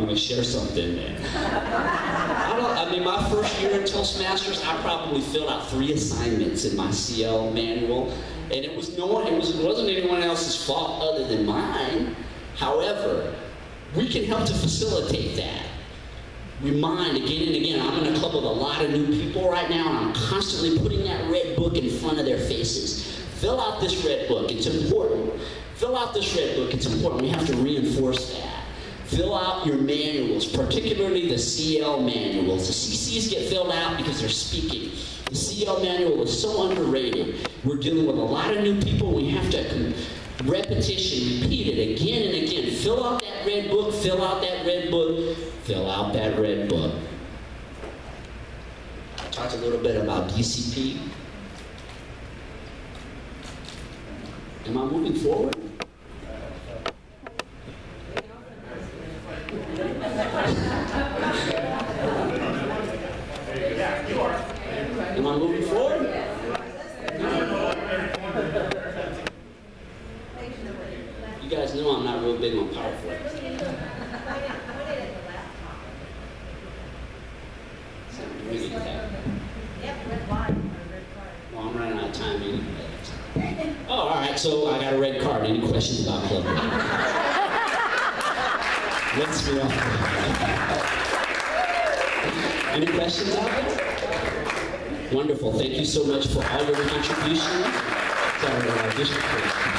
want to share something, man. I mean, my first year at Toastmasters, I probably filled out 3 assignments in my CL manual, and it wasn't anyone else's fault other than mine. However, we can help to facilitate that. Remind again and again. I'm in a club with a lot of new people right now, and I'm constantly putting that red book in front of their faces. Fill out this red book, it's important. Fill out this red book, it's important. We have to reinforce that. Fill out your manuals, particularly the CL manuals. The CCs get filled out because they're speaking. The CL manual is so underrated. We're dealing with a lot of new people. We have to repetition, repeat it again and again. Fill out that red book, fill out that red book, fill out that red book. I talked a little bit about DCP. Am I moving forward? Am I moving forward? You guys know I'm not real big on PowerPoint. Well, I'm running out of time anyway. Oh, all right, so I got a red card. Any questions about Club? Let's move on. Any questions out there? Wonderful. Thank you so much for all your contributions to our district.